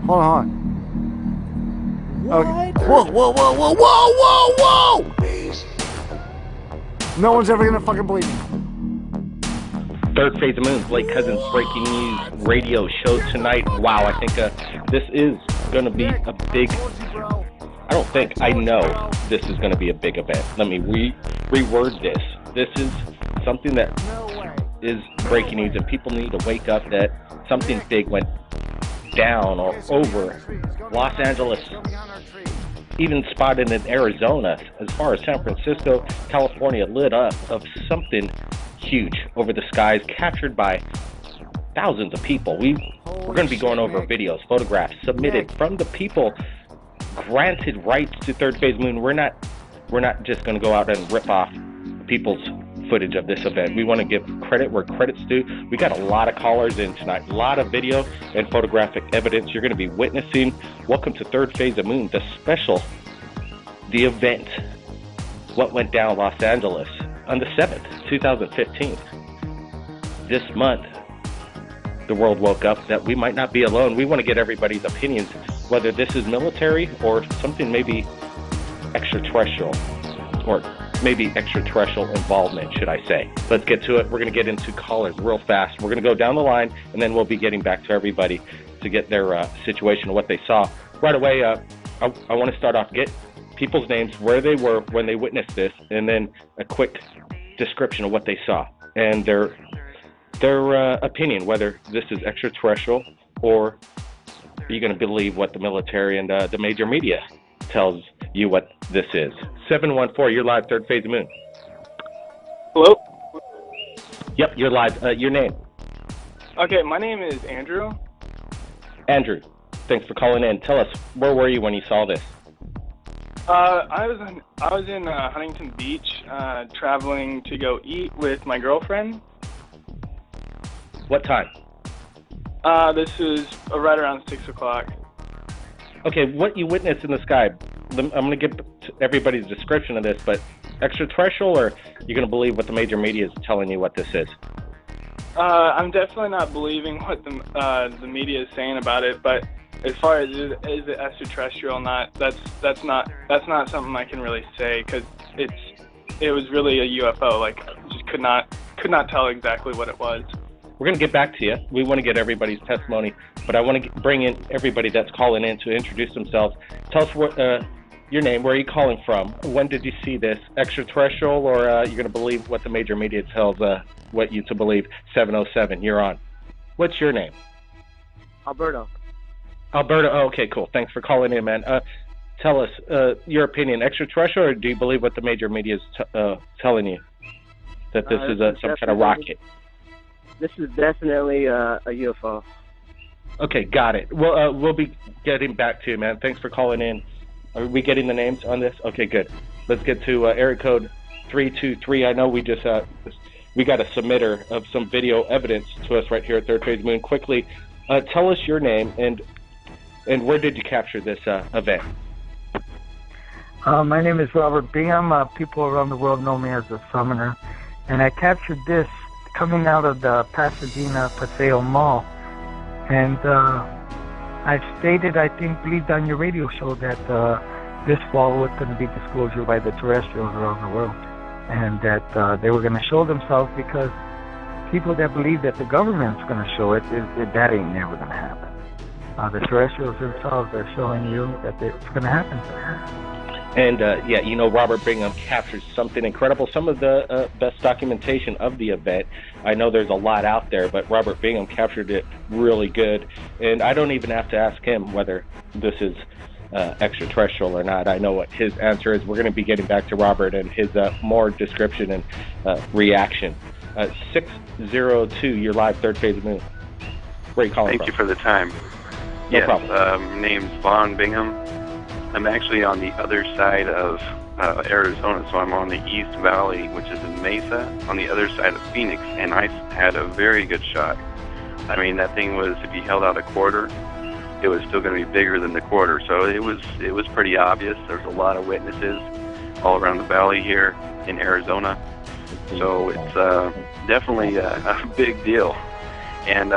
Hold on. Okay. Whoa, whoa, whoa, whoa, whoa, whoa, whoa! No one's ever gonna fucking believe me. Third Phase of Moon, Blake Cousins breaking news radio show tonight. Wow, I think this is going to be a big, I know this is going to be a big event. Let me reword this. This is something that is breaking news, and people need to wake up that something big went down or over Los Angeles, even spotted in Arizona, as far as San Francisco, California, lit up of something huge over the skies, captured by thousands of people. We're going to be going over videos, photographs submitted from the people granted rights to Third Phase Moon. We're not just going to go out and rip off people's footage of this event. We want to give credit where credit's due. We got a lot of callers in tonight, a lot of video and photographic evidence you're going to be witnessing. Welcome to Third Phase of Moon, the event, what went down in Los Angeles on the 7th, 2015. This month, the world woke up that we might not be alone. We want to get everybody's opinions, whether this is military or something maybe extraterrestrial, or maybe extraterrestrial involvement, should I say. Let's get to it. We're going to get into callers real fast. We're going to go down the line, and then we'll be getting back to everybody to get their situation and what they saw. Right away, I want to start off, get people's names, where they were when they witnessed this, and then a quick description of what they saw and their opinion, whether this is extraterrestrial or are you going to believe what the military and the major media tells you what this is. 714, you're live, Third Phase of Moon. Hello? Yep, you're live. Your name? Okay, my name is Andrew. Andrew, thanks for calling in. Tell us, where were you when you saw this? I was in Huntington Beach, traveling to go eat with my girlfriend. What time? This is right around 6 o'clock. Okay, what you witnessed in the sky, I'm going to give everybody's description of this, but extraterrestrial, or you're going to believe what the major media is telling you what this is? I'm definitely not believing what the media is saying about it, but as far as is it extraterrestrial or not, that's not something I can really say, because it was really a UFO. Like, just could not tell exactly what it was. We're going to get back to you. We want to get everybody's testimony, but I want to bring in everybody that's calling in to introduce themselves. Tell us what your name, where are you calling from, when did you see this, extraterrestrial, or you're going to believe what the major media tells what you to believe. 707, you're on. What's your name? Alberto. Alberto, oh, okay, cool. Thanks for calling in, man. Tell us your opinion, extraterrestrial, or do you believe what the major media is telling you, that this is some kind of rocket? This is definitely a UFO. Okay, got it. Well, we'll be getting back to you, man. Thanks for calling in. Are we getting the names on this? Okay, good. Let's get to area code 323. I know we got a submitter of some video evidence to us right here at Third Phase Moon. Quickly, tell us your name and where did you capture this event? My name is Robert Bingham. People around the world know me as the Summoner. And I captured this coming out of the Pasadena Paseo Mall. And I've stated, I think, believed on your radio show that this fall was going to be disclosure by the terrestrials around the world. And that they were going to show themselves, because people that believe that the government's going to show it, that ain't never going to happen. The terrestrials themselves are showing you that it's going to happen. And yeah, you know, Robert Bingham captured something incredible, some of the best documentation of the event. I know there's a lot out there, but Robert Bingham captured it really good. And I don't even have to ask him whether this is extraterrestrial or not. I know what his answer is. We're going to be getting back to Robert and his more description and reaction. 602, you're live, Third Phase of Moon. Where are you calling from? Thank you for the time. No problem. Name's Vaughn Bingham. I'm actually on the other side of Arizona, so I'm on the East Valley, which is in Mesa, on the other side of Phoenix, and I had a very good shot. I mean, that thing was, if you held out a quarter, it was still going to be bigger than the quarter, so it was pretty obvious. There's a lot of witnesses all around the valley here in Arizona, so it's definitely a big deal. And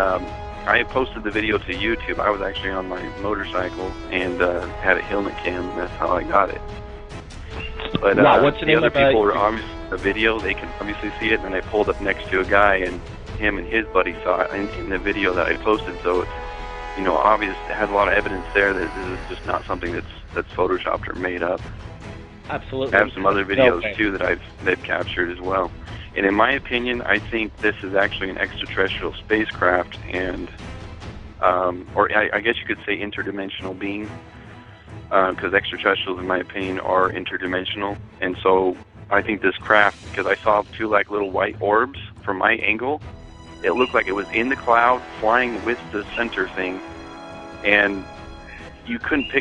I posted the video to YouTube. I was actually on my motorcycle and had a helmet cam. And that's how I got it. But wow, what's the the name other of people were obviously the video. They can obviously see it, and I pulled up next to a guy, and him and his buddy saw it in the video that I posted. So it's, you know, obvious. It has a lot of evidence there that this is just not something that's photoshopped or made up. Absolutely. I have some other videos too that they've captured as well. And in my opinion, I think this is actually an extraterrestrial spacecraft, and or I guess you could say interdimensional being, because extraterrestrials, in my opinion, are interdimensional. And so I think this craft, because I saw two like little white orbs from my angle, it looked like it was in the cloud flying with the center thing, and you couldn't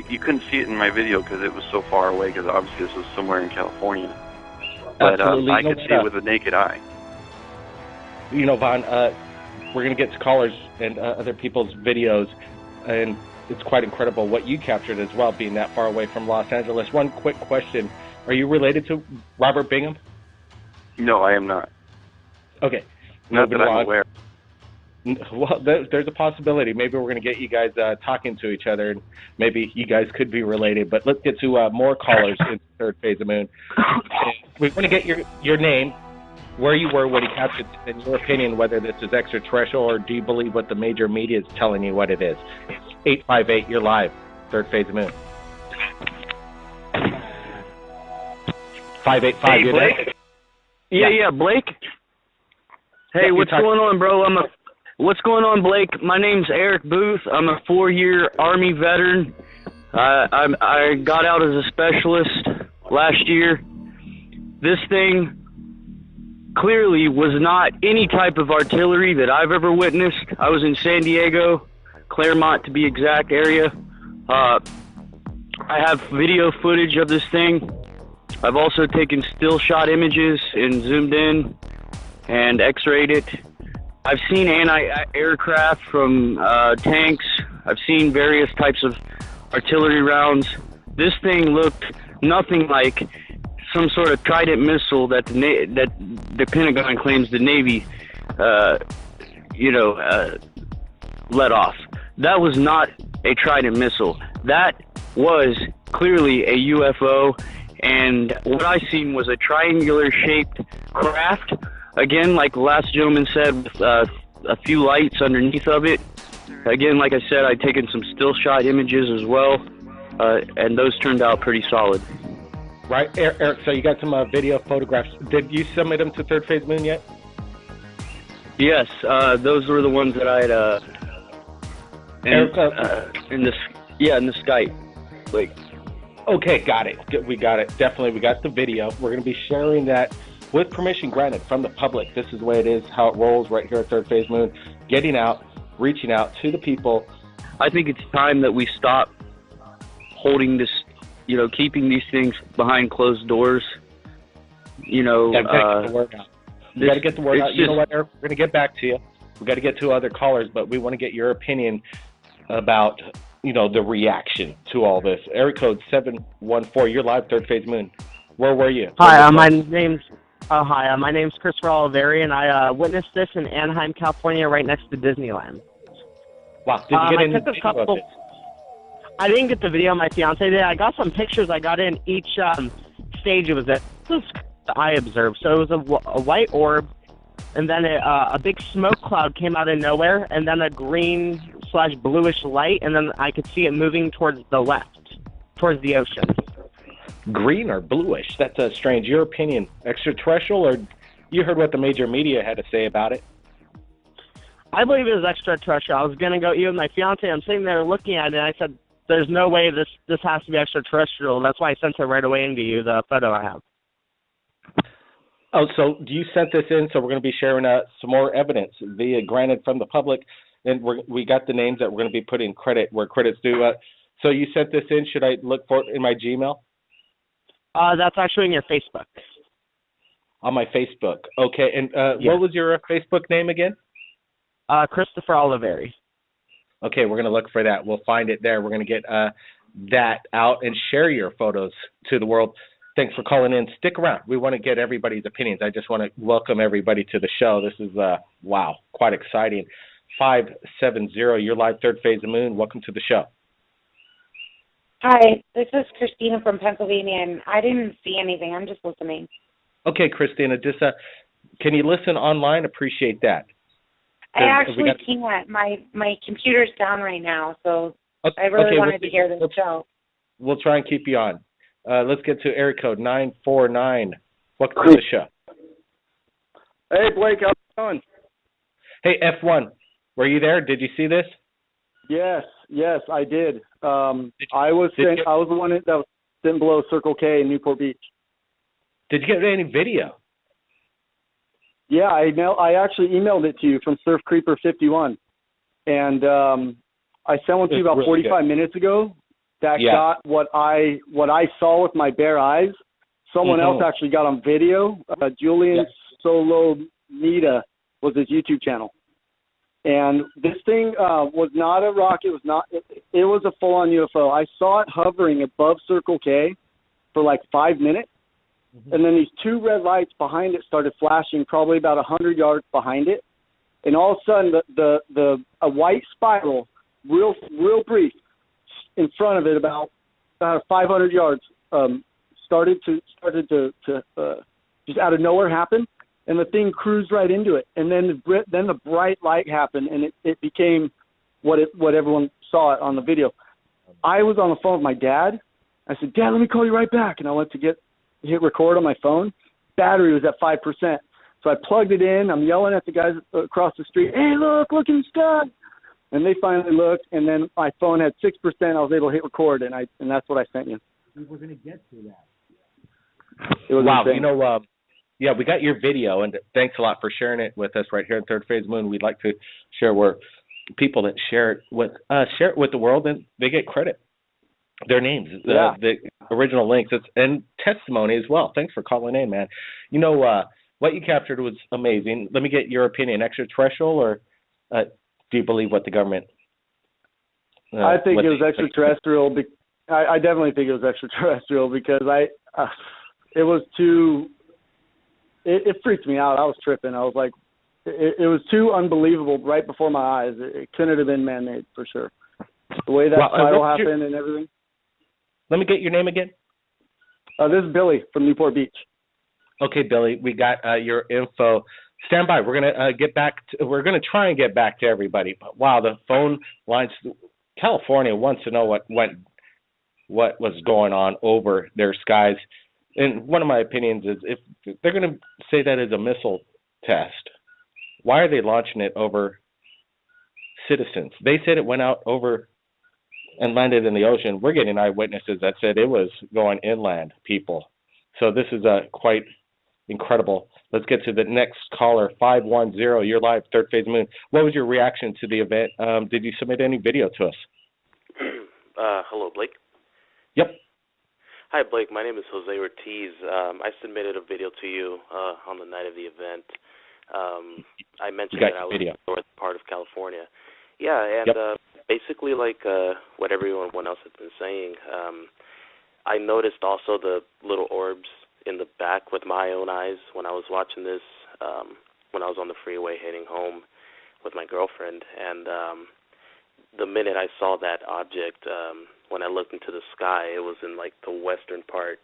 see it in my video because it was so far away, because obviously this was somewhere in California. But I could see it with the naked eye. You know, Vaughn, we're going to get to callers and other people's videos, and it's quite incredible what you captured as well, being that far away from Los Angeles. One quick question. Are you related to Robert Bingham? No, I am not. Okay. Not that I'm aware. Well, there's a possibility. Maybe we're going to get you guys talking to each other, and maybe you guys could be related. But let's get to more callers in the third phase of Moon. We want to get your name, where you were when you captured it, and your opinion whether this is extraterrestrial, or do you believe what the major media is telling you what it is. 858, you're live. Third phase of Moon. 585, hey, you're Blake? there? Yeah, Blake? Hey, what's going on, bro? What's going on, Blake? My name's Eric Booth. I'm a 4-year Army veteran. I got out as a specialist last year. This thing clearly was not any type of artillery that I've ever witnessed. I was in San Diego, Claremont to be exact area. I have video footage of this thing. I've also taken still shot images and zoomed in and x-rayed it. I've seen anti-aircraft from tanks. I've seen various types of artillery rounds. This thing looked nothing like some sort of Trident missile that the Pentagon claims the Navy, let off. That was not a Trident missile. That was clearly a UFO, and what I seen was a triangular-shaped craft. Again, like the last gentleman said, with a few lights underneath of it. Again, like I said, I'd taken some still shot images as well, and those turned out pretty solid. Right, Eric, so you got some video photographs. Did you submit them to Third Phase Moon yet? Yes, those were the ones that I had in the Skype. Like, okay, got it. We got it. Definitely, we got the video. We're going to be sharing that with permission granted from the public. This is the way it is, how it rolls right here at Third Phase Moon. Getting out, reaching out to the people. I think it's time that we stop holding this, keeping these things behind closed doors. Get the word out. We got to get the word out. You know what, Eric? We're going to get back to you. We got to get to other callers, but we want to get your opinion about, the reaction to all this. Area code 714. You're live, Third Phase Moon. Where were you? Hi, my name's Christopher Oliveri, and I witnessed this in Anaheim, California, right next to Disneyland. Wow, did you get any video of it? I didn't get the video. My fiance did. I got some pictures. I got in each stage it was at. This I observed. So it was a white orb, and then a big smoke cloud came out of nowhere, and then a green/bluish light, and then I could see it moving towards the left, towards the ocean. Green or bluish? That's strange. Your opinion, extraterrestrial, or you heard what the major media had to say about it? I believe it was extraterrestrial. I was going to go, you and my fiance, I'm sitting there looking at it, and I said, there's no way this has to be extraterrestrial. That's why I sent it right away into you, the photo I have. Oh, so you sent this in, so we're going to be sharing some more evidence via granted from the public, and we got the names that we're going to be putting credit where credit's due. So you sent this in. Should I look for it in my Gmail? That's actually in your Facebook. On my Facebook. Okay, and what was your Facebook name again? Christopher Oliveri. Okay, we're going to look for that. We'll find it there. We're going to get that out and share your photos to the world. Thanks for calling in. Stick around. We want to get everybody's opinions. I just want to welcome everybody to the show. This is, wow, quite exciting. 570. You're live, third phase of the moon. Welcome to the show. Hi, this is Christina from Pennsylvania, and I didn't see anything. I'm just listening. Okay, Christina, just can you listen online? Appreciate that. I actually can't. My computer's down right now, so I really wanted to hear the show. We'll try and keep you on. Let's get to area code 949. Welcome to the show. Hey, Blake, how's it going? Hey, F1, were you there? Did you see this? Yes, I did. I was the one that was sitting below Circle K in Newport Beach. Did you get any video? Yeah, I actually emailed it to you from Surf Creeper 51, and I sent one to you about really 45 minutes ago. That got what I saw with my bare eyes. Someone else actually got on video. Julian Solonita was his YouTube channel. And this thing was not a rocket. It was a full-on UFO. I saw it hovering above Circle K for like 5 minutes. And then these two red lights behind it started flashing probably about 100 yards behind it. And all of a sudden, a white spiral, real brief, in front of it about 500 yards, started to just out of nowhere happen. And the thing cruised right into it. And then the bright light happened, and it became what everyone saw it on the video. I was on the phone with my dad. I said, Dad, let me call you right back. And I went to hit record on my phone. Battery was at 5%. So I plugged it in. I'm yelling at the guys across the street, hey, look in the sky. And they finally looked, and then my phone had 6%. I was able to hit record, and that's what I sent you. We were going to get to that. It was wow, insane. Yeah, we got your video, and thanks a lot for sharing it with us right here in Third Phase Moon. We'd like to share where people that share it with the world, and they get credit. Their names, the original links, and testimony as well. Thanks for calling in, man. What you captured was amazing. Let me get your opinion. Extraterrestrial, or do you believe what the government? I think it was extraterrestrial. I definitely think it was extraterrestrial because it was too. It freaked me out. I was tripping. I was like, it was too unbelievable right before my eyes. It couldn't have been man-made for sure. The way that spiral happened and everything. Let me get your name again. This is Billy from Newport Beach. Okay, Billy, we got your info. Stand by. We're gonna we're gonna try and get back to everybody. But wow, the phone lines. California wants to know what was going on over their skies. And one of my opinions is if they're going to say that is a missile test, why are they launching it over citizens? They said it went out over and landed in the ocean. We're getting eyewitnesses that said it was going inland, people. So this is quite incredible. Let's get to the next caller, 510. You're live, Third Phase Moon. What was your reaction to the event? Did you submit any video to us? Hello, Blake. Yep. Hi, Blake. My name is Jose Ortiz. I submitted a video to you on the night of the event. I mentioned that I was in the north part of California. Yeah, and basically like what everyone else has been saying, I noticed also the little orbs in the back with my own eyes when I was watching this when I was on the freeway heading home with my girlfriend. And the minute I saw that object, when I looked into the sky, it was in like the western part,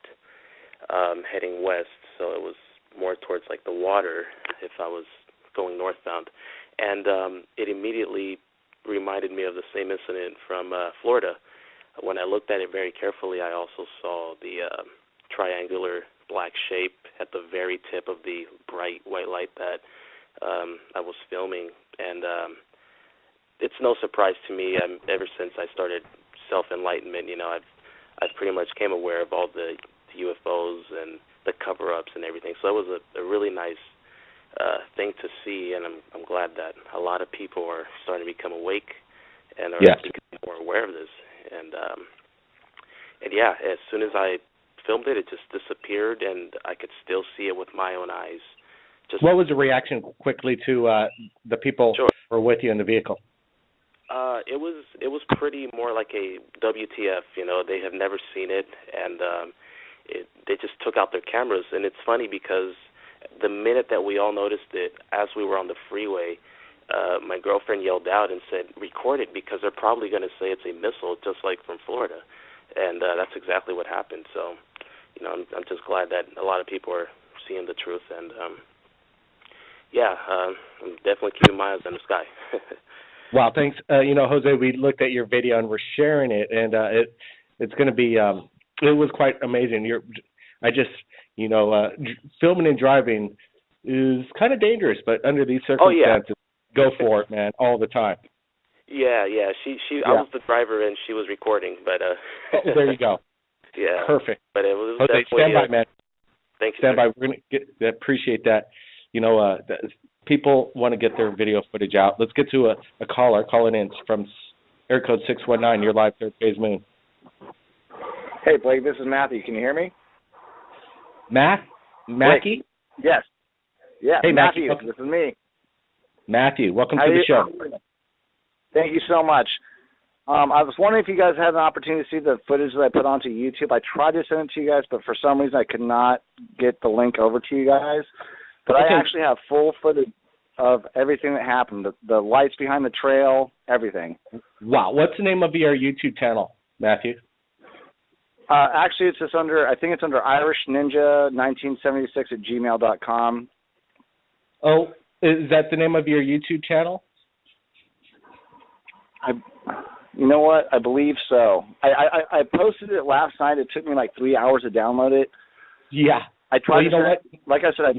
heading west, so it was more towards like the water if I was going northbound. And it immediately reminded me of the same incident from Florida. When I looked at it very carefully, I also saw the triangular black shape at the very tip of the bright white light that I was filming. And it's no surprise to me. Ever since I started self-enlightenment, I've pretty much came aware of all the UFOs and the cover-ups and everything. So it was a really nice thing to see, and I'm glad that a lot of people are starting to become awake and are becoming more aware of this. And yeah, as soon as I filmed it, it just disappeared, and I could still see it with my own eyes. What was the reaction quickly to the people who were with you in the vehicle? It was pretty more like a WTF. They have never seen it, and they just took out their cameras. And it's funny because the minute that we all noticed it, as we were on the freeway, my girlfriend yelled out and said, "Record it," because they're probably going to say it's a missile, just like from Florida, and that's exactly what happened. So, I'm just glad that a lot of people are seeing the truth, and I'm definitely keeping my eyes on the sky. Wow, thanks. Jose, we looked at your video and we're sharing it, and it's going to be. It was quite amazing. Filming and driving is kind of dangerous, but under these circumstances, go for it, man, all the time. Yeah. I was the driver and she was recording, but. There you go. Yeah. Perfect. But it was Jose, stand by, man. Thank you. Stand by. We're gonna appreciate that. People want to get their video footage out. Let's get to a caller calling in from area code 619. You're live, third phase moon. Hey, Blake, this is Matthew. Can you hear me? Mackie? Yes. Yeah, hey, Matthew. Mackie. This is me. Matthew, welcome to the show. Thank you so much. I was wondering if you guys had an opportunity to see the footage that I put onto YouTube. I tried to send it to you guys, but for some reason I could not get the link over to you guys. But I actually have full footage of everything that happened, the lights behind the trail, everything. Wow. What's the name of your YouTube channel, Matthew? Actually, it's just I think it's under Irish Ninja 1976 at gmail.com. Oh, is that the name of your YouTube channel? You know what? I believe so. I posted it last night. It took me like 3 hours to download it. Yeah. I tried like I said, I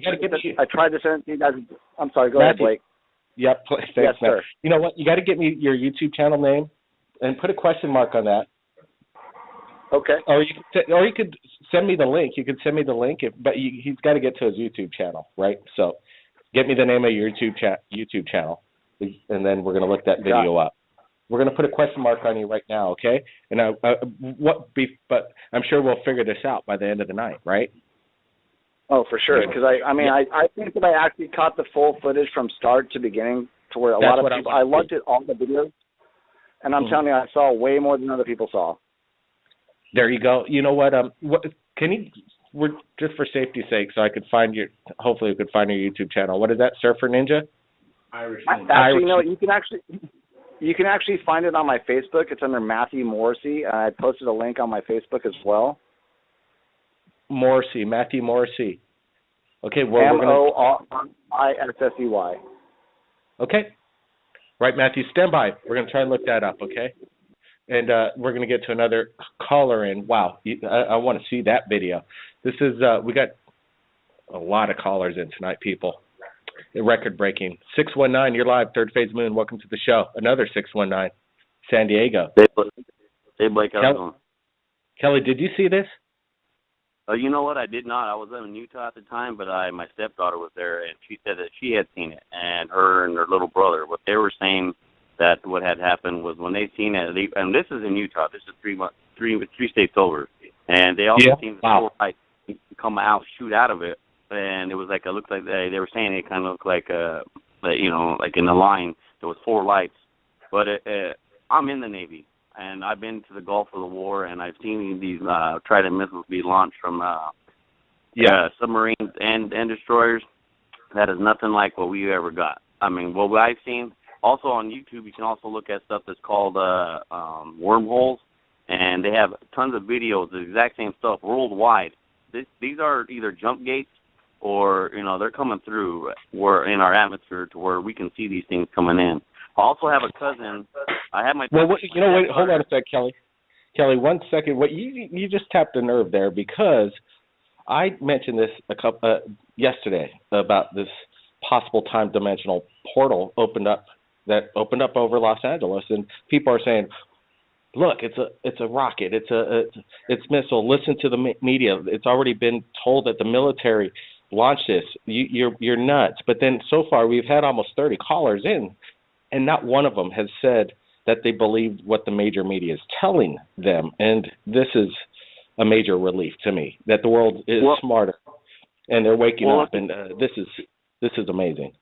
tried to send it to you guys. I'm sorry. Go ahead, Blake. Yep. Thanks, yes, sir. You know what? You got to get me your YouTube channel name and put a question mark on that. Okay. Or you could send me the link. You could send me the link, but he's got to get to his YouTube channel, right? So get me the name of your YouTube channel, and then we're going to look that video up. We're going to put a question mark on you right now, okay? And but I'm sure we'll figure this out by the end of the night, right? Oh, for sure. Because I think that I actually caught the full footage from start to beginning, to where a lot of people. I looked at all the videos, and I'm telling you, I saw way more than other people saw. There you go. You know what? We're just for safety's sake, so I could find hopefully we could find your YouTube channel. What is that? Surfer Ninja? Irish Ninja. Actually, you can actually find it on my Facebook. It's under Matthew Morrissey. I posted a link on my Facebook as well. Matthew Morrissey. Okay, well, Morissey. Okay. Right, Matthew, stand by. We're going to try and look that up, okay? And we're going to get to another caller in. Wow, I want to see that video. This is, we got a lot of callers in tonight, people. Record-breaking. 619, you're live, third phase moon. Welcome to the show. Another 619, San Diego. Hey, Blake, how's it going? Kelly, did you see this? You know what? I did not. I was in Utah at the time, but my stepdaughter was there, and she said that she had seen it, and her little brother. What they were saying that what had happened was when they seen it, and this is in Utah. This is 3 states over, and they also seen the full light come out, shoot out of it, and it was like it looked like they were saying it kind of looked like like in the line there was 4 lights. But I'm in the Navy, and I've been to the Gulf of the War, and I've seen these Trident missiles be launched from submarines and destroyers. That is nothing like what we ever got. I mean, what I've seen. Also on YouTube, you can also look at stuff that's called wormholes, and they have tons of videos, the exact same stuff worldwide. These are either jump gates or, they're coming through in our atmosphere to where we can see these things coming in. I also have a cousin. I have my. Well, wait, hold on a sec, Kelly. Kelly, 1 second. What you just tapped a nerve there, because I mentioned this yesterday about this possible time dimensional portal that opened up over Los Angeles, and people are saying, "Look, it's a rocket, it's missile. Listen to the media. It's already been told that the military launched this. You're nuts." But then so far we've had almost 30 callers in, and not one of them has said that they believe what the major media is telling them. And this is a major relief to me that the world is smarter, and they're waking up. And this is amazing.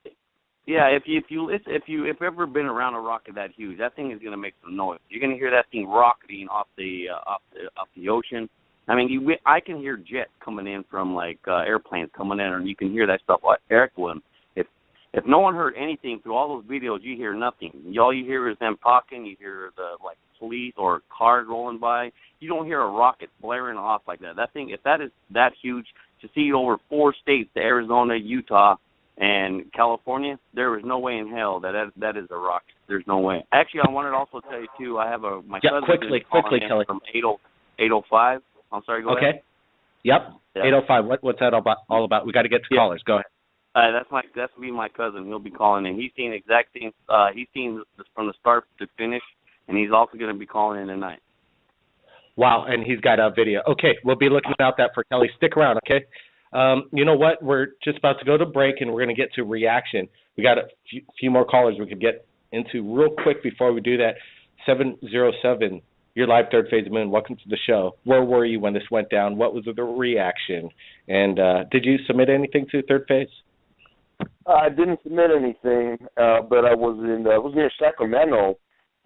Yeah, if you've ever been around a rocket that huge, that thing is going to make some noise. You're going to hear that thing rocketing off the ocean. I mean, I can hear jets coming in from airplanes coming in, and you can hear that stuff echoing. if no one heard anything through all those videos, you hear nothing. All you hear is them talking. You hear the police or cars rolling by. You don't hear a rocket blaring off like that. That thing, if that is that huge, to see over 4 states, Arizona, Utah, and California, there is no way in hell that is a rocket. There's no way. Actually, I wanted to also tell you too. I have my cousin quickly, Kelly. From 805. I'm sorry. Go ahead. Yep. 805. What's that all about? We got to get to callers. Go ahead. That's me, my cousin. He'll be calling in. He's seen exact things. He's seen this from the start to finish, and he's also going to be calling in tonight. Wow, and he's got a video. Okay, we'll be looking out that for Kelly. Stick around, okay? You know what? We're just about to go to break, and we're going to get to reaction. We got a few more callers we could get into real quick before we do that. 707, you're live, Third Phase of Moon. Welcome to the show. Where were you when this went down? What was the reaction? And did you submit anything to Third Phase? I didn't submit anything, but I was near Sacramento,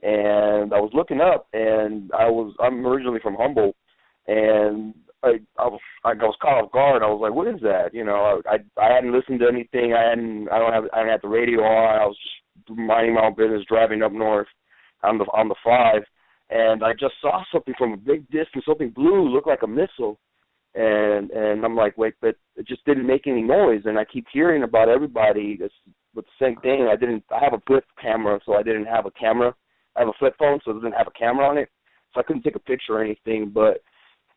and I was looking up, and I'm originally from Humboldt, and I was caught off guard. I was like, what is that? You know, I hadn't listened to anything. I hadn't had the radio on. I was just minding my own business, driving up north on the 5, and I just saw something from a big distance, something blue, looked like a missile. And I'm like, wait, but it just didn't make any noise. And I keep hearing about everybody with the same thing. I have a flip camera, so I didn't have a camera. I have a flip phone, so it doesn't have a camera on it. So I couldn't take a picture or anything. But,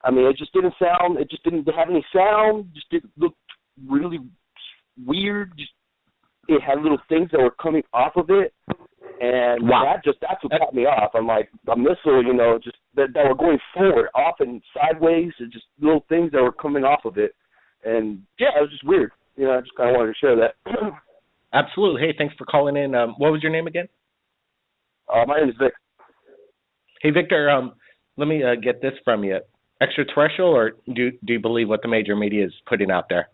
I mean, it just didn't have any sound. Just didn't look really weird. It had little things that were coming off of it. And that's what caught me off. I'm like, a missile, you know, just that were going forward, off and sideways, and just little things that were coming off of it. And, yeah, it was just weird. You know, I just kind of wanted to share that. Absolutely. Hey, thanks for calling in. What was your name again? My name is Vic. Hey, Victor, let me get this from you. Extraterrestrial, or do you believe what the major media is putting out there?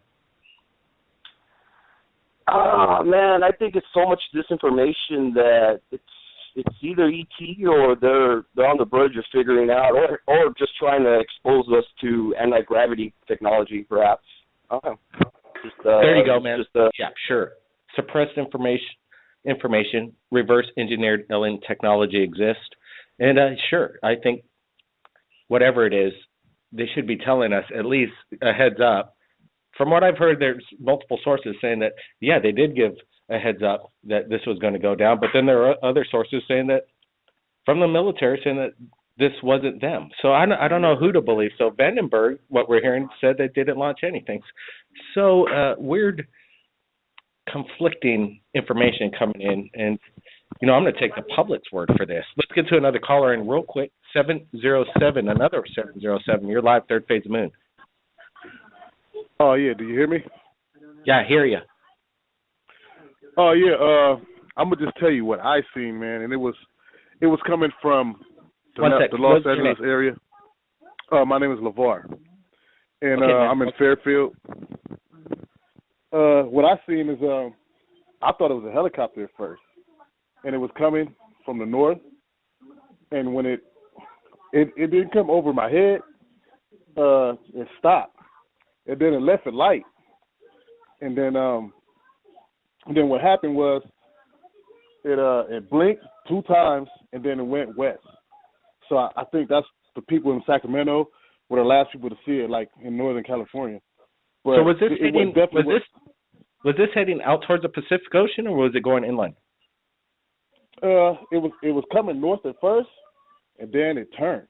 Man, I think it's so much disinformation that it's either ET or they're on the verge of figuring out, or just trying to expose us to anti-gravity technology, perhaps. I don't know. There you go, man. Yeah, sure. Suppressed information, reverse engineered alien technology exists, and sure, I think whatever it is, they should be telling us at least a heads up. From what I've heard, there's multiple sources saying that, yeah, they did give a heads up that this was going to go down. But then there are other sources saying that, from the military, saying that this wasn't them. So I don't know who to believe. So Vandenberg, what we're hearing, said they didn't launch anything. So weird, conflicting information coming in. And, you know, I'm going to take the public's word for this. Let's get to another caller in real quick. 707, another 707. You're live, Third Phase of Moon. Oh, yeah. Do you hear me? Yeah, I hear you. Oh, yeah. I'm going to just tell you what I seen, man. And it was coming from the Los Angeles area. My name is LeVar. And I'm in Fairfield. What I seen is I thought it was a helicopter at first. And it was coming from the north. And when it didn't come over my head, it stopped. And then it left a light. And then what happened was it blinked 2 times and then it went west. So I think that's the people in Sacramento were the last people to see it, like in Northern California. But so was this heading out towards the Pacific Ocean, or was it going inland? It was coming north at first, and then it turned.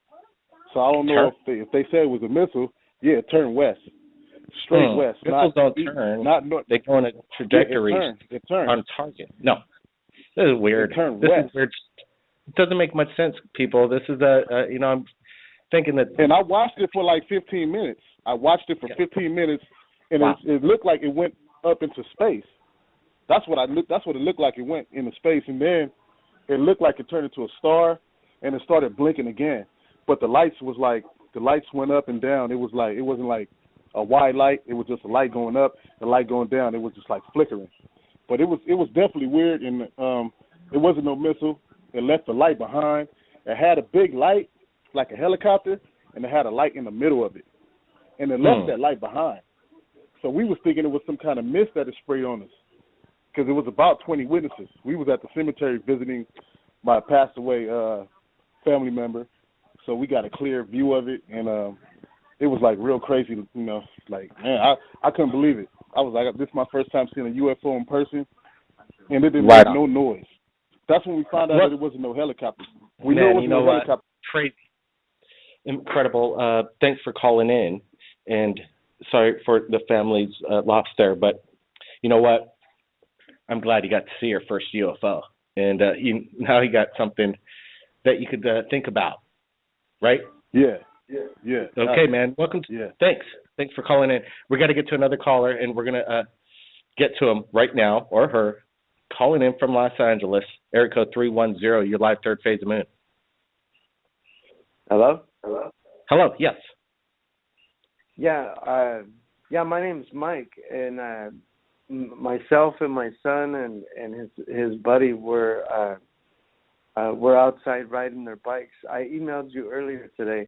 So I don't know if they said it was a missile. Yeah, it turned west. Straight west. Missiles don't turn. Not north. They go on a trajectory it turned. on target. No. This is weird. It turned this west. Is weird. It doesn't make much sense, people. This is I'm thinking that. And I watched it for like 15 minutes. I watched it for 15 minutes, and it looked like it went up into space. That's what it looked like. It went into space, and then it looked like it turned into a star, and it started blinking again. But the lights went up and down. It wasn't like a wide light. It was just a light going up, the light going down. It was just like flickering. But it was definitely weird, and it wasn't no missile. It left the light behind. It had a big light, like a helicopter, and it had a light in the middle of it. And it left that light behind. So we was thinking it was some kind of mist that it sprayed on us. because it was about 20 witnesses. We was at the cemetery visiting my passed away family member, so we got a clear view of it, and it was like real crazy, you know. Like, man, I couldn't believe it. I was like, this is my first time seeing a UFO in person, and it didn't make no noise. That's when we found out that it wasn't no helicopter. We knew it wasn't no helicopter. Crazy. Incredible. Thanks for calling in, and sorry for the family's loss there, but you know what? I'm glad you got to see your first UFO, and now you got something that you could think about, right? Yeah. Okay, man. Welcome. Thanks for calling in. We got to get to another caller, and we're gonna get to him right now, or her, calling in from Los Angeles, area code 310. You're live, third phase of moon. Hello. Yes. Yeah. My name's Mike, and myself and my son and his buddy were outside riding their bikes. I emailed you earlier today,